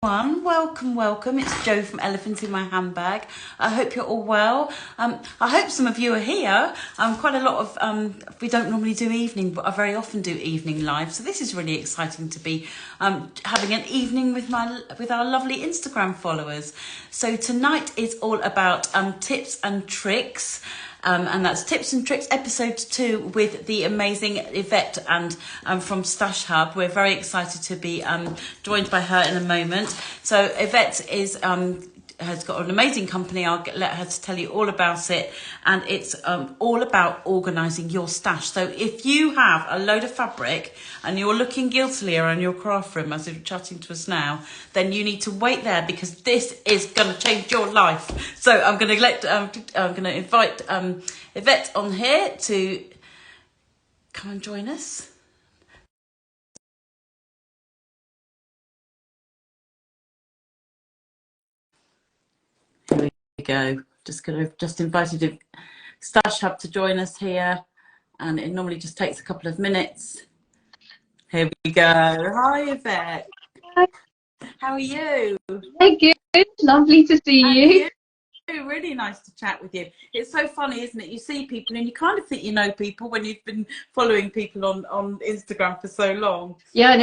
Welcome. It's Jo from Elephant in My Handbag. I hope you're all well. I hope some of you are here. Quite a lot of we don't normally do evening, but I very often do evening live. So this is really exciting to be having an evening with our lovely Instagram followers. So tonight is all about tips and tricks. And that's Tips and Tricks episode 2 with the amazing Yvette and from Stash Hub. We're very excited to be joined by her in a moment. So Yvette has got an amazing company. I'll let her to tell you all about it, and it's all about organising your stash. So if you have a load of fabric and you're looking guiltily around your craft room as you're chatting to us now, then you need to wait there, because this is going to change your life. So I'm going to invite Yvette on here to come and join us. Here we go. Just invited Stash Hub to join us here, and it normally just takes a couple of minutes. Here we go. Hi, Yvette. Hi. How are you? Hey, good. Lovely to see you. Really nice to chat with you. It's so funny, isn't it? You see people and you kind of think you know people when you've been following people on Instagram for so long. Yeah,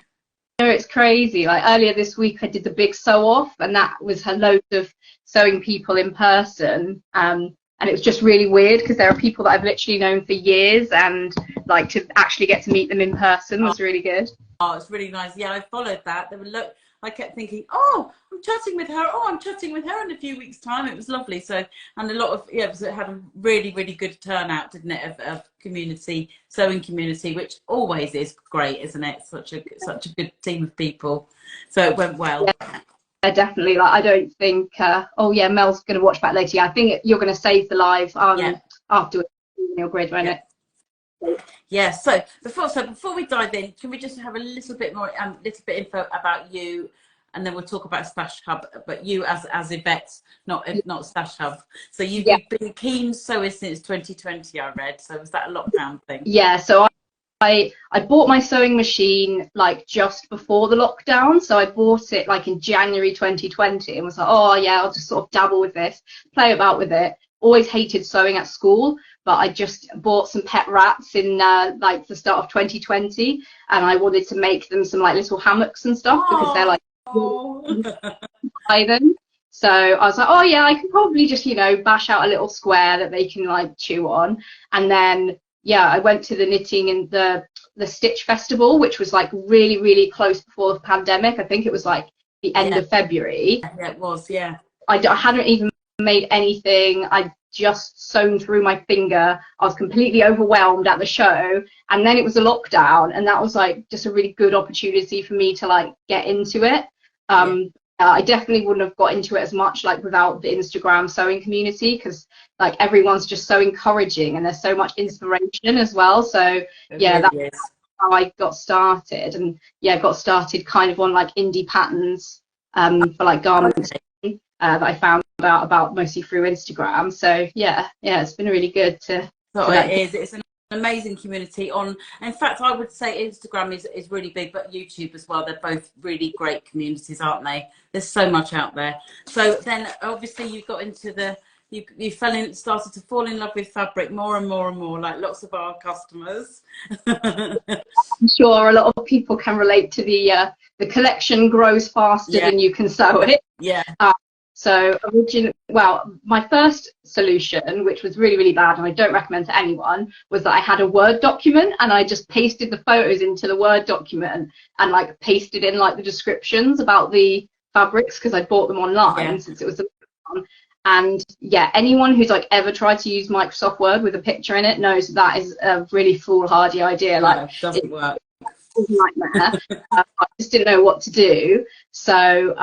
no, it's crazy. Like earlier this week, I did the big sew off, and that was a load of sewing people in person. And it was just really weird because there are people that I've literally known for years, and like to actually get to meet them in person was really good. Oh, it's really nice. Yeah, I followed that. I kept thinking, oh, I'm chatting with her. Oh, I'm chatting with her in a few weeks' time. It was lovely. So, and a lot of, it had a really, really good turnout, didn't it, of community, sewing community, which always is great, isn't it? Such a good team of people. So it went well. Yeah, definitely. Like, I don't think, oh yeah, Mel's going to watch back later. Yeah, I think you're going to save the live afterwards in your grid, won't it? Yeah, so before we dive in, can we just have a little bit info about you, and then we'll talk about Stash Hub, but you as Yvette, not Stash Hub. So you've been keen sewer since 2020, I read. So was that a lockdown thing? Yeah, so I bought my sewing machine like just before the lockdown. So I bought it like in January 2020 and was like, oh yeah, I'll just sort of dabble with this, play about with it. Always hated sewing at school, but I just bought some pet rats in like the start of 2020, and I wanted to make them some like little hammocks and stuff because they're like buy them. So I was like, oh yeah, I can probably just, bash out a little square that they can like chew on. And then I went to the knitting and the Stitch Festival, which was like really, really close before the pandemic. I think it was like the end of February. Yeah, it was, yeah. I hadn't even made anything. I just sewn through my finger. I was completely overwhelmed at the show, and then it was a lockdown, and that was like just a really good opportunity for me to like get into it. I definitely wouldn't have got into it as much like without the Instagram sewing community, because like everyone's just so encouraging and there's so much inspiration as well. So that's how I got started, and got started kind of on like indie patterns for like garments that I found out about mostly through Instagram. So it's been really good to. It's an amazing community in fact, I would say Instagram is really big, but YouTube as well. They're both really great communities, aren't they? There's so much out there. So then obviously you got into you started to fall in love with fabric more and more and more, like lots of our customers. I'm sure a lot of people can relate to the collection grows faster than you can sew it. So my first solution, which was really, really bad and I don't recommend to anyone, was that I had a Word document and I just pasted the photos into the Word document and like pasted in like the descriptions about the fabrics, because I bought them online since it was the one. And anyone who's like ever tried to use Microsoft Word with a picture in it knows that is a really foolhardy idea. Like, it doesn't work. It's a nightmare. I just didn't know what to do. So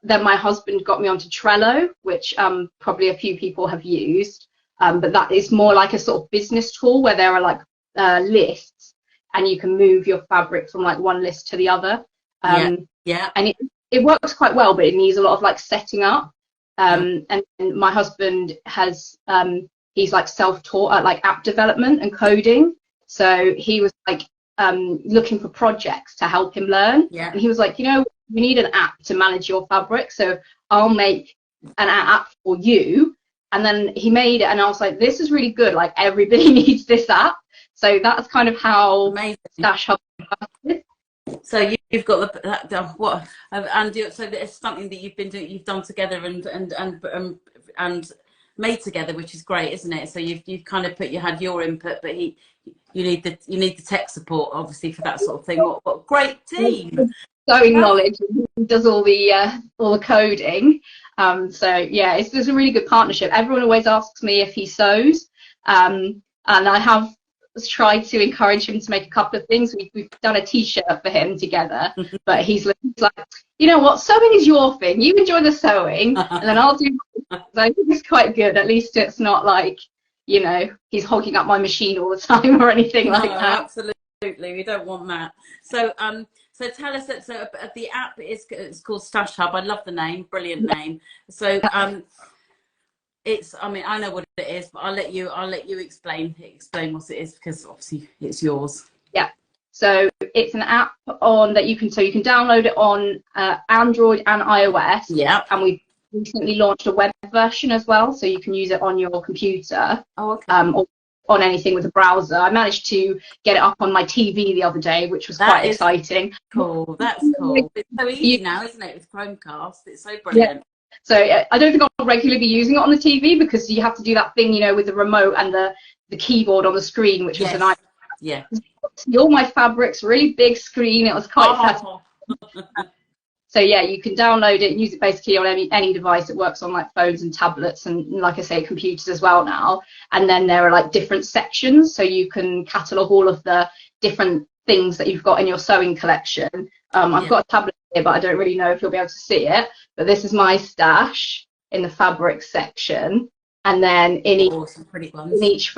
then my husband got me onto Trello, which probably a few people have used, but that is more like a sort of business tool where there are like lists, and you can move your fabric from like one list to the other. And it works quite well, but it needs a lot of like setting up. And my husband has he's like self-taught at like app development and coding, so he was like looking for projects to help him learn. And he was like, we need an app to manage your fabric, so I'll make an app for you. And then he made it, and I was like, this is really good, like everybody needs this app. So that's kind of how Amazing. Stash Hub started. So you've got what, and so it's something that you've been doing, you've done together and made together, which is great, isn't it? So you've kind of had your input, but you need the tech support, obviously, for that sort of thing. What a great team! Sewing knowledge, he does all the coding. So yeah, it's a really good partnership. Everyone always asks me if he sews, and I have tried to encourage him to make a couple of things. We've done a t-shirt for him together, but he's like, you know what, sewing is your thing, you enjoy the sewing, and then I'll do so I think it's quite good. At least it's not like, you know, he's hogging up my machine all the time or anything like that. Absolutely, we don't want that. So so tell us that, so the app it's called Stash Hub. I love the name, brilliant name. So I mean, I know what it is, but I'll let you explain what it is, because obviously it's yours. Yeah. So it's an app that you can download it on Android and iOS. Yeah. And we've recently launched a web version as well, so you can use it on your computer. Oh, okay. Or on anything with a browser. I managed to get it up on my TV the other day, which was quite exciting. Cool. That's cool. It's so easy now, isn't it, with Chromecast? It's so brilliant. Yeah. So I don't think I'll regularly be using it on the TV, because you have to do that thing, you know, with the remote and the keyboard on the screen, which was a nice. Yeah. See all my fabrics, really big screen. It was quite So yeah, you can download it and use it basically on any device. It works on like phones and tablets, and like I say, computers as well now. And then there are like different sections, so you can catalogue all of the different things that you've got in your sewing collection. I've got a tablet here, but I don't really know if you'll be able to see it. But this is my stash in the fabric section, and then in each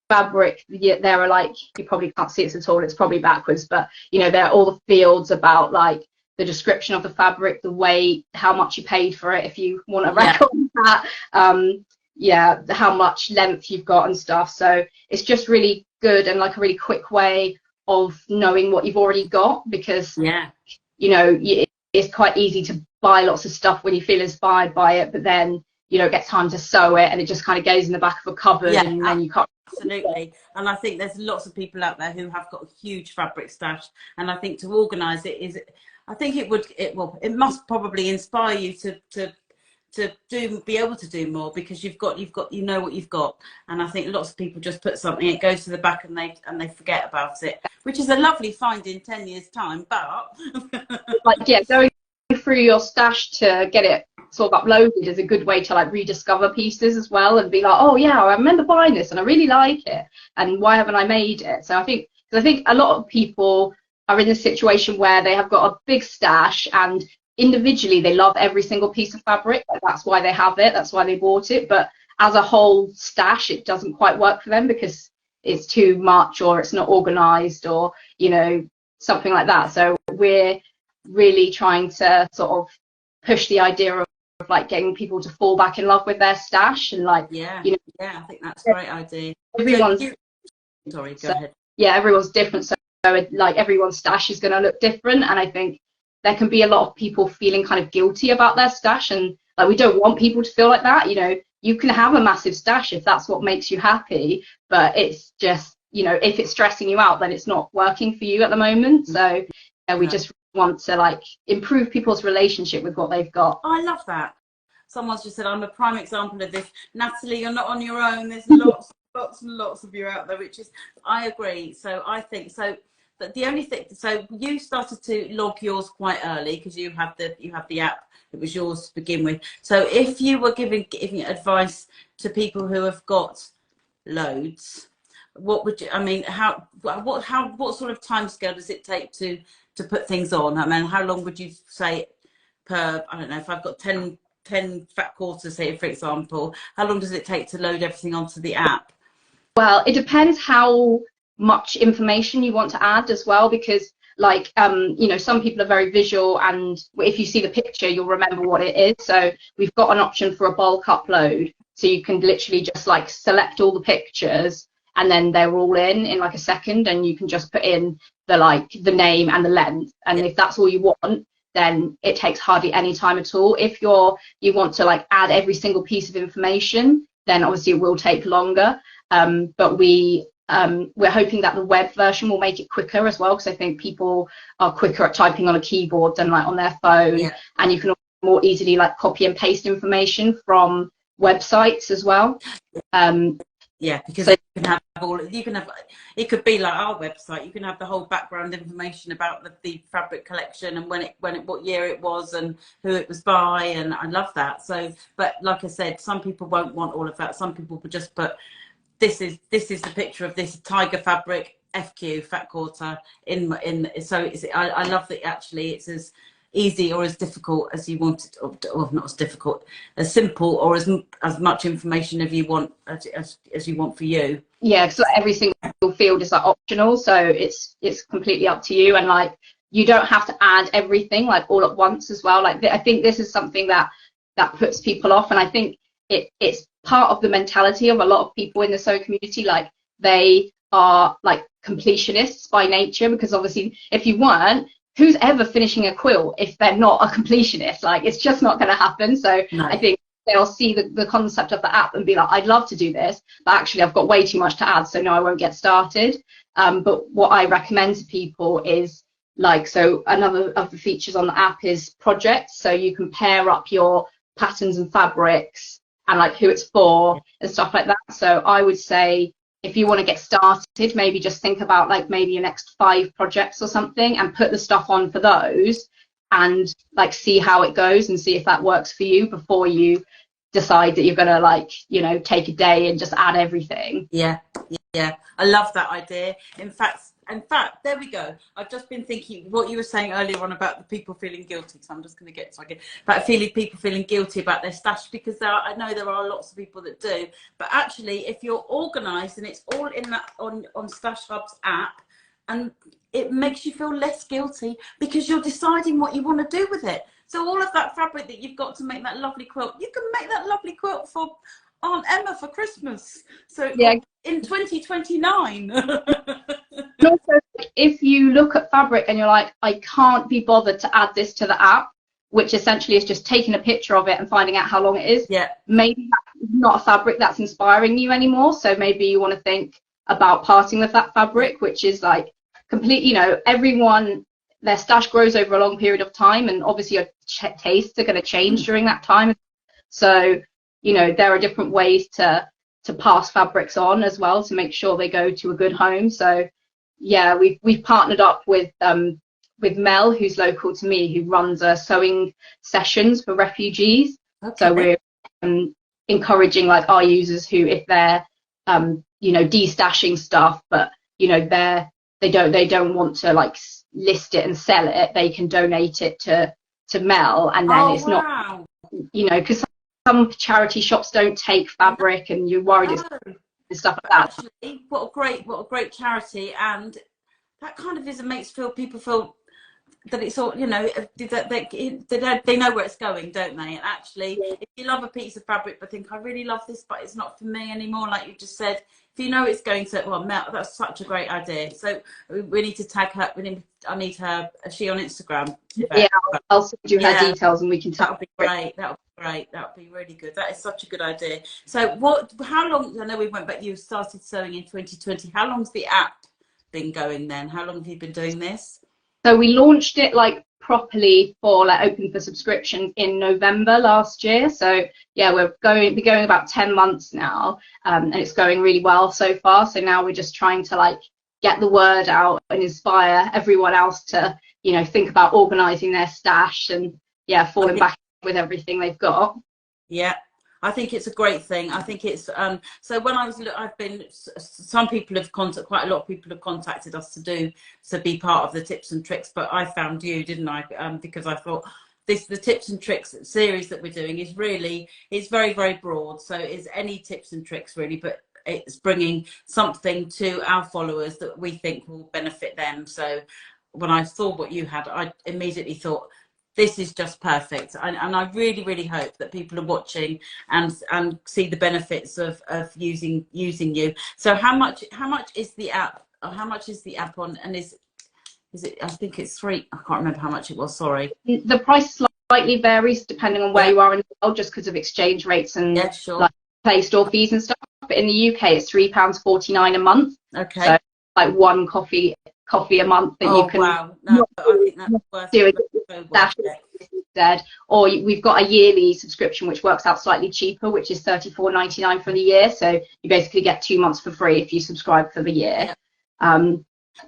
fabric, there are like, you probably can't see it at all, it's probably backwards, but you know, there are all the fields about like the description of the fabric, the weight, how much you paid for it, if you want to record that, how much length you've got and stuff. So it's just really good and like a really quick way of knowing what you've already got, because you know, it's quite easy to buy lots of stuff when you feel inspired by it, but then you don't get time to sew it, and it just kind of goes in the back of a cupboard, and then you can't. Absolutely. And I think there's lots of people out there who have got a huge fabric stash, and I think to organise it I think it must probably inspire you to be able to do more, because you know what you've got. And I think lots of people just put something, it goes to the back, and they forget about it, which is a lovely find in 10 years time. But like going through your stash to get it sort of uploaded is a good way to like rediscover pieces as well, and be like, oh yeah, I remember buying this and I really like it, and why haven't I made it? So I think a lot of people are in the situation where they have got a big stash, and individually they love every single piece of fabric, that's why they have it, that's why they bought it, but as a whole stash it doesn't quite work for them, because it's too much, or it's not organized, or you know, something like that. So we're really trying to sort of push the idea of like getting people to fall back in love with their stash, and like you know, I think that's a great idea. Everyone's sorry, go ahead. Yeah, everyone's different, so like everyone's stash is going to look different, and I think there can be a lot of people feeling kind of guilty about their stash, and like we don't want people to feel like that. You know, you can have a massive stash if that's what makes you happy, but it's just, you know, if it's stressing you out, then it's not working for you at the moment. So we just want to like improve people's relationship with what they've got. I love that. Someone's just said, I'm a prime example of this. Natalie, you're not on your own. There's lots and lots of you out there, which is, I agree. So I think so. But the only thing, so you started to log yours quite early, because you have the app. It was yours to begin with. So if you were giving advice to people who have got loads, what would you? I mean, what sort of time scale does it take to put things on? I mean, how long would you say per? I don't know, if I've got 10 fat quarters here, for example, how long does it take to load everything onto the app? Well, it depends how much information you want to add as well, because like you know, some people are very visual, and if you see the picture you'll remember what it is. So we've got an option for a bulk upload, so you can literally just like select all the pictures, and then they're all in like a second, and you can just put in the name and the length, and if that's all you want, then it takes hardly any time at all. If you want to like add every single piece of information, then obviously it will take longer. But we're hoping that the web version will make it quicker as well, because I think people are quicker at typing on a keyboard than like on their phone. Yeah. And you can more easily like copy and paste information from websites as well. Yeah, because so, you can have it could be like our website. You can have the whole background information about the fabric collection and what year it was and who it was by, and I love that. So, but like I said, some people won't want all of that. Some people will just put this is the picture of this tiger fabric FQ fat quarter in. So I love that actually it's as easy or as difficult as you want it, or not as difficult, as simple or as much information as you want as you want for you. Yeah, because every single field is like optional, so it's completely up to you, and like you don't have to add everything like all at once as well. Like I think this is something that puts people off, and I think it's part of the mentality of a lot of people in the sewing community. Like they are like completionists by nature, because obviously if you weren't, who's ever finishing a quilt if they're not a completionist? Like it's just not going to happen. So no. I think they'll see the concept of the app and be like, I'd love to do this, but actually I've got way too much to add, so no, I won't get started. But what I recommend to people is like, so another of the features on the app is projects, so you can pair up your patterns and fabrics and like who it's for and stuff like that. So I would say if you want to get started, maybe just think about like maybe your next 5 projects or something and put the stuff on for those, and like see how it goes and see if that works for you before you decide that you're gonna like, you know, take a day and just add everything. Yeah, I love that idea. In fact, there we go. I've just been thinking what you were saying earlier on about the people feeling guilty. So I'm just going to get about people feeling guilty about their stash, because I know there are lots of people that do. But actually, if you're organised and it's all in that on Stash Hub's app, and it makes you feel less guilty because you're deciding what you want to do with it. So all of that fabric that you've got to make that lovely quilt, you can make that lovely quilt for Aunt Emma for Christmas. So yeah, in 2029. And also, if you look at fabric and you're like, I can't be bothered to add this to the app, which essentially is just taking a picture of it and finding out how long it is. Yeah. Maybe that's not a fabric that's inspiring you anymore. So maybe you want to think about parting with that fabric, which is like complete, you know, everyone, their stash grows over a long period of time, and obviously your tastes are going to change during that time. So, you know, there are different ways to pass fabrics on as well to make sure they go to a good home. So yeah, we've partnered up with Mel, who's local to me, who runs sewing sessions for refugees. Okay. So we're encouraging like our users who, if they're you know, destashing stuff, but you know they don't want to like list it and sell it, they can donate it to Mel, and then it's not, you know, because some charity shops don't take fabric and you're worried it's and stuff like that. Actually, what a great charity, and that kind of makes people feel that it's all, you know, they know where it's going, don't they? And actually, if you love a piece of fabric but think I really love this but it's not for me anymore, like you just said, if you know it's going to, well, Mel, that's such a great idea. So we need to tag her. I need her. Is she on Instagram? Yeah, I'll send you her details and we can talk. That'll be great. That'll be great. That'll be really good. That is such a good idea. So how long, I know we went back, you started sewing in 2020. How long's the app been going then? How long have you been doing this? So we launched it like properly for like open for subscription in November last year. So yeah, we're going about 10 months now, and it's going really well so far. So now we're just trying to like get the word out and inspire everyone else to, you know, think about organising their stash and falling back with everything they've got. Yeah, I think it's a great thing. I think it's so when some people have quite a lot of people have contacted us to be part of the tips and tricks, but I found you, didn't I? Because I thought the tips and tricks series that we're doing is very, very broad. So it's any tips and tricks really, but it's bringing something to our followers that we think will benefit them. So when I saw what you had, I immediately thought, this is just perfect, and I really, really hope that people are watching and see the benefits of using you. So how much is the app? Or how much is the app on? And is is it? I think it's 3. I can't remember how much it was. Sorry. The price slightly varies depending on where you are in the world, just because of exchange rates and like Play Store fees and stuff. But in the UK, it's £3.49 a month. Okay. So like one coffee a month that you can. Wow. No, I think that's worth it. Instead, or we've got a yearly subscription which works out slightly cheaper, which is £34.99 for the year. So you basically get 2 months for free if you subscribe for the year.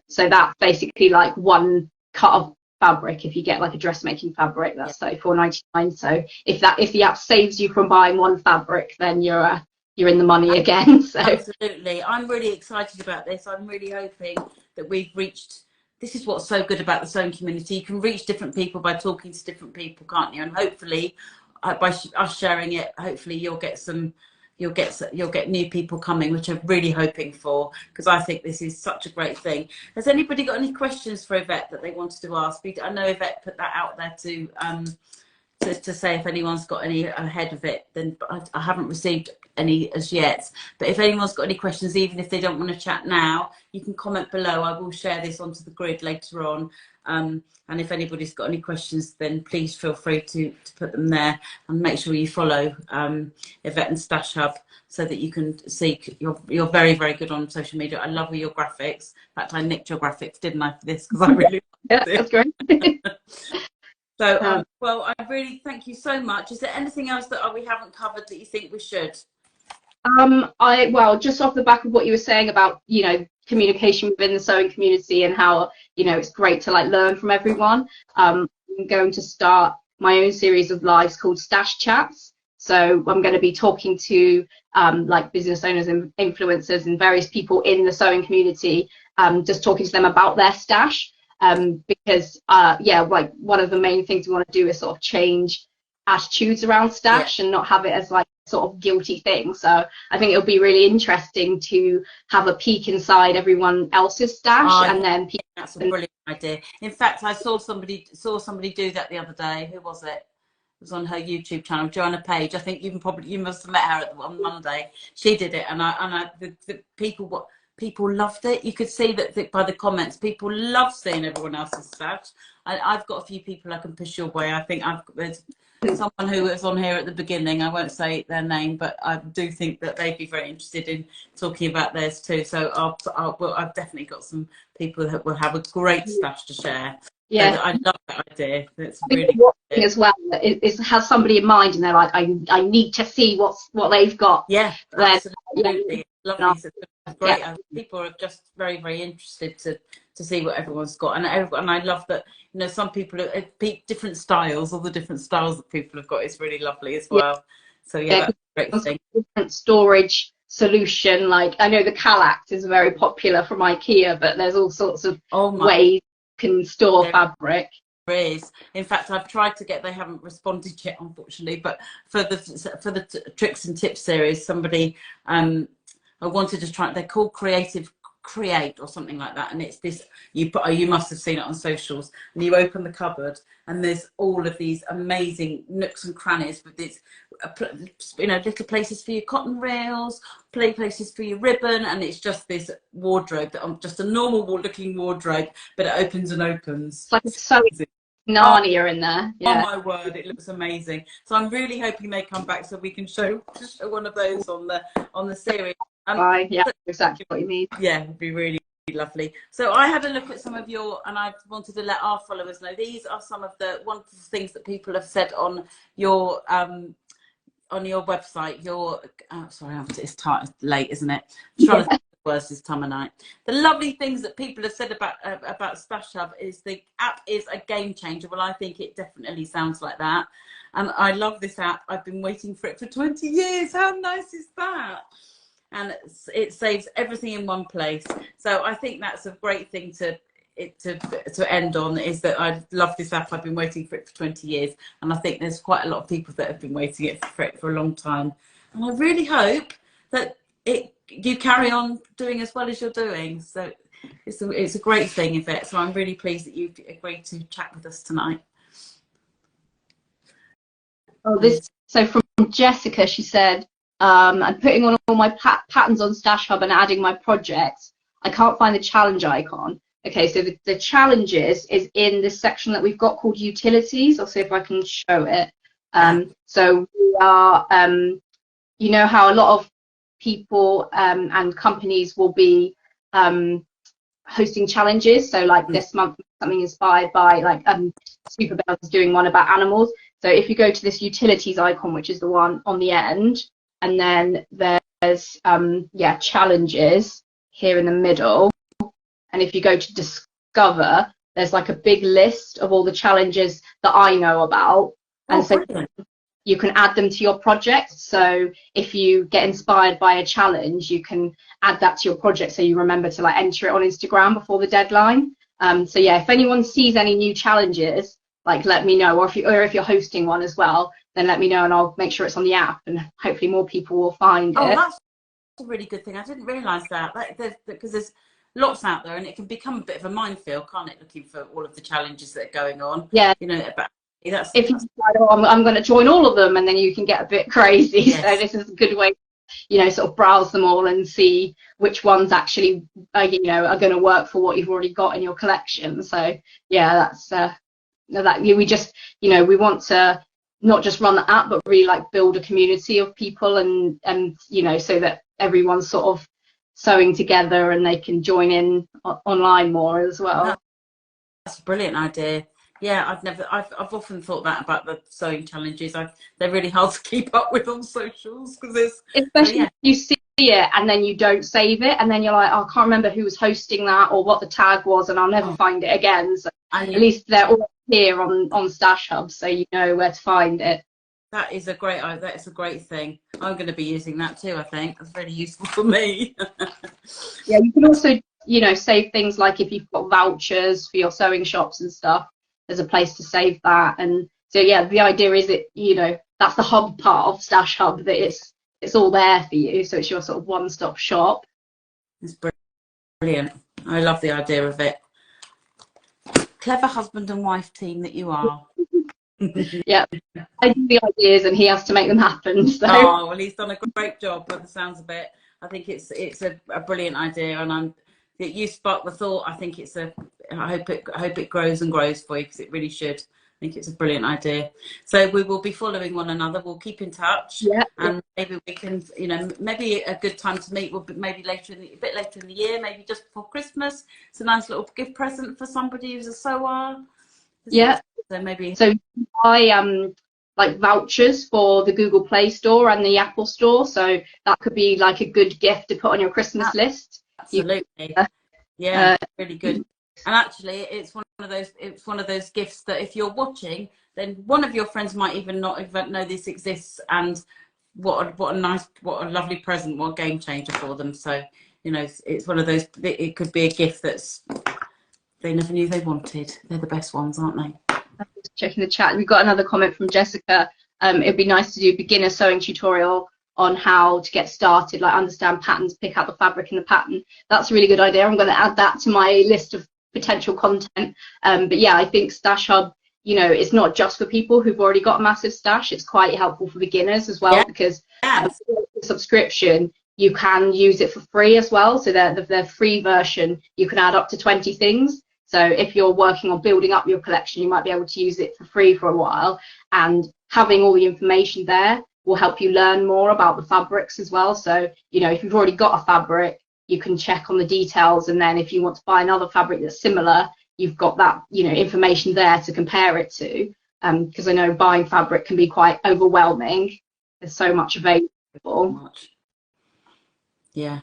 So that's basically like one cut of fabric. If you get like a dressmaking fabric, that's £34.99. So if the app saves you from buying one fabric, then you're in the money again. So absolutely, I'm really excited about this. I'm really hoping that we've reached. This is what's so good about the sewing community. You can reach different people by talking to different people, can't you? And hopefully, by us sharing it, hopefully you'll get new people coming, which I'm really hoping for, because I think this is such a great thing. Has anybody got any questions for Yvette that they wanted to ask? I know Yvette put that out there to say if anyone's got any ahead of it, then I haven't received any as yet. But if anyone's got any questions, even if they don't want to chat now, you can comment below. I will share this onto the grid later on. And if anybody's got any questions, then please feel free to put them there, and make sure you follow Yvette and Stash Hub so that you can see. You're very, very good on social media. I love all your graphics. In fact, I nicked your graphics, didn't I, for this, because I really that's great. So, well, I really thank you so much. Is there anything else that we haven't covered that you think we should? Well, just off the back of what you were saying about, communication within the sewing community and how, it's great to like learn from everyone. I'm going to start my own series of lives called Stash Chats. So I'm going to be talking to like business owners and influencers and various people in the sewing community, just talking to them about their stash. Because like one of the main things we want to do is sort of change attitudes around stash and not have it as like sort of guilty thing. So I think it'll be really interesting to have a peek inside everyone else's stash, and then that's a brilliant idea. In fact, I saw somebody do that the other day. Who was it? It was on her YouTube channel, Joanna Page. I think you must have met her on Monday. She did it, and the people loved it. You could see that by the comments, people love seeing everyone else's stash. I've got a few people I can push your way. I think there's someone who was on here at the beginning. I won't say their name, but I do think that they'd be very interested in talking about theirs too. So I've definitely got some people that will have a great stash to share. Yeah, so I love that idea. That's really good. As well. It has somebody in mind, and they're like, I need to see what they've got. Yeah, absolutely. Lovely. Great. People are just very, very interested to see what everyone's got, and I love that. Some people are different styles. All the different styles that people have got is really lovely as well. So that's a great thing. Different storage solution. Like I know the Calact is very popular from IKEA, but there's all sorts of ways you can store fabric. There is. In fact, I've tried to get. They haven't responded yet, unfortunately. But for the tricks and tips series, somebody I wanted to try. They're called Create or something like that, and it's this. You must have seen it on socials. And you open the cupboard, and there's all of these amazing nooks and crannies with these, little places for your cotton reels, places for your ribbon, and it's just this wardrobe just a normal looking wardrobe, but it opens and opens. It's like a sewing Narnia in there. Yeah. Oh my word, it looks amazing. So I'm really hoping they come back so we can show one of those on the series. Yeah, exactly what you mean. Yeah, it'd be really lovely. So I had a look at some of and I wanted to let our followers know these are some of the wonderful things that people have said on your website. Sorry, it's late, isn't it? I'm trying to think of the words this time of night. The lovely things that people have said about Stash Hub is the app is a game changer. Well, I think it definitely sounds like that. And I love this app. I've been waiting for it for 20 years. How nice is that? And it saves everything in one place. So I think that's a great thing to end on, is that I love this app. I've been waiting for it for 20 years, and I think there's quite a lot of people that have been waiting for it for a long time. And I really hope that you carry on doing as well as you're doing. So it's a great thing, Yvette. So I'm really pleased that you've agreed to chat with us tonight. So from Jessica, she said, I'm putting on all my patterns on Stash Hub and adding my projects. I can't find the challenge icon. Okay, so the challenges is in this section that we've got called utilities. I'll see if I can show it. So we are, you know how a lot of people and companies will be hosting challenges. So like this month, something inspired by like Superbell is doing one about animals. So if you go to this utilities icon, which is the one on the end, and then there's challenges here in the middle. And if you go to discover, there's like a big list of all the challenges that I know about. And so you can add them to your project. So if you get inspired by a challenge, you can add that to your project so you remember to like enter it on Instagram before the deadline. So yeah, if anyone sees any new challenges, like let me know, or if you're hosting one as well, then let me know and I'll make sure it's on the app and hopefully more people will find it. Oh, that's a really good thing. I didn't realise that, because there's lots out there and it can become a bit of a minefield, can't it, looking for all of the challenges that are going on. Yeah. You know, but if you decide, oh, I'm going to join all of them, and then you can get a bit crazy. Yes. So this is a good way, you know, sort of browse them all and see which ones actually, you know, are going to work for what you've already got in your collection. So yeah, that's that we just, you know, we want to not just run the app, but really like build a community of people and you know, so that everyone's sort of sewing together and they can join in online more as well. That's a brilliant idea. Yeah, I've often thought that about the sewing challenges. They're really hard to keep up with on socials because there's, especially if you see it and then you don't save it, and then you're like, oh, I can't remember who was hosting that or what the tag was, and I'll never find it again. So at least they're all here on Stash Hub, so you know where to find it. That is a great thing. I'm going to be using that too. I think that's really useful for me. Yeah, you can also, you know, save things like if you've got vouchers for your sewing shops and stuff. There's a place to save that. And so yeah, the idea is that, you know, that's the hub part of Stash Hub, that it's all there for you, so it's your sort of one-stop shop. It's brilliant. I love the idea of it. Clever husband and wife team that you are. Yeah, I do the ideas and he has to make them happen. So. Oh well, he's done a great job by the sounds of it. I think it's a brilliant idea, and you sparked the thought. I think I hope it grows and grows for you, because it really should. I think it's a brilliant idea. So we will be following one another. We'll keep in touch. Yeah. And maybe we can, you know, maybe a good time to meet will be maybe a bit later in the year, maybe just before Christmas. It's a nice little gift present for somebody who's a sewer. Yeah. So maybe. So I like vouchers for the Google Play Store and the Apple Store. So that could be like a good gift to put on your Christmas list. Absolutely. Yeah, really good. And actually, it's one of those gifts that if you're watching, then one of your friends might even not even know this exists. And what a lovely present, what a game changer for them. So, you know, it's one of those. It could be a gift that's they never knew they wanted. They're the best ones, aren't they? I'm just checking the chat. We've got another comment from Jessica. It'd be nice to do beginner sewing tutorial on how to get started, like understand patterns, pick out the fabric in the pattern. That's a really good idea. I'm going to add that to my list of potential content. But yeah, I think Stash Hub, you know, it's not just for people who've already got a massive stash. It's quite helpful for beginners as well, because subscription, you can use it for free as well. So the free version, you can add up to 20 things. So if you're working on building up your collection, you might be able to use it for free for a while, and having all the information there will help you learn more about the fabrics as well. So, you know, if you've already got a fabric, you can check on the details, and then if you want to buy another fabric that's similar, you've got that, you know, information there to compare it to. Because I know buying fabric can be quite overwhelming. There's so much available. Yeah.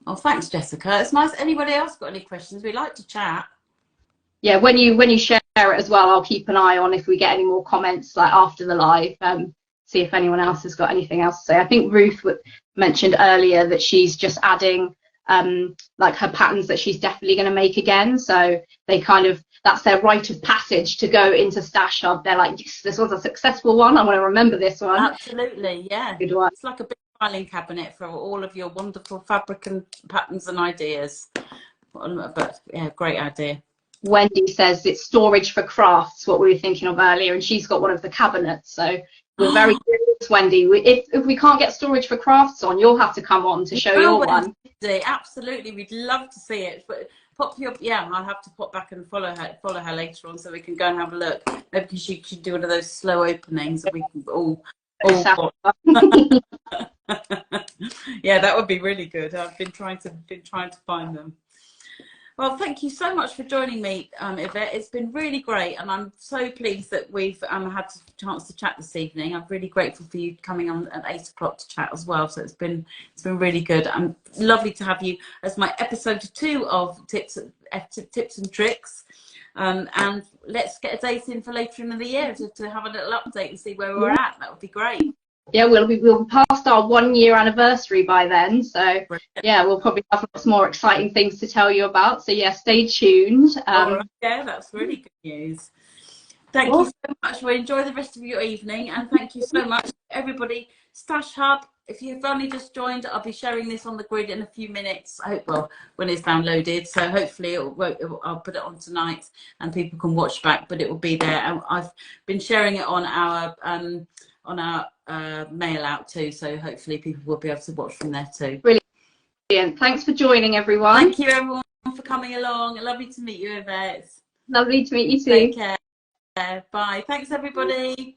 Oh, thanks, Jessica. It's nice. Anybody else got any questions? We like to chat. Yeah, when you share it as well, I'll keep an eye on if we get any more comments like after the live. See if anyone else has got anything else to say. I think Ruth mentioned earlier that she's just adding like her patterns that she's definitely going to make again. So they that's their rite of passage to go into Stash Hub. They're like, yes, this was a successful one. I want to remember this one. Absolutely, yeah. Good one. It's like a big filing cabinet for all of your wonderful fabric and patterns and ideas. But yeah, great idea. Wendy says it's storage for crafts, what we were thinking of earlier, and she's got one of the cabinets. So we're very curious, Wendy. If we can't get storage for crafts on, you'll have to come on to show your one. Absolutely, we'd love to see it. But pop your, yeah, I'll have to pop back and follow her later on so we can go and have a look. Maybe because she should do one of those slow openings that we can all watch. Yeah, that would be really good. I've been trying to find them. Well, thank you so much for joining me, Yvette. It's been really great, and I'm so pleased that we've had a chance to chat this evening. I'm really grateful for you coming on at 8 o'clock to chat as well. So it's been really good. And lovely to have you as my episode 2 of tips and tricks. And let's get a date in for later in the year to have a little update and see where we're at. That would be great. Yeah, we'll past our 1-year anniversary by then, so yeah, we'll probably have lots more exciting things to tell you about. So yeah, stay tuned. Right, yeah, that's really good news. Thank you so much. Well, enjoy the rest of your evening, and thank you so much, everybody. Stash Hub. If you've only just joined, I'll be sharing this on the grid in a few minutes. I hope, well, when it's downloaded. So hopefully I'll put it on tonight, and people can watch back. But it will be there. And I've been sharing it on our mail out too, so hopefully people will be able to watch from there too. Brilliant. Thanks for joining, everyone. Thank you, everyone, for coming along. Lovely to meet you, Yvette. Lovely to meet you too. Take care. Bye. Thanks, everybody.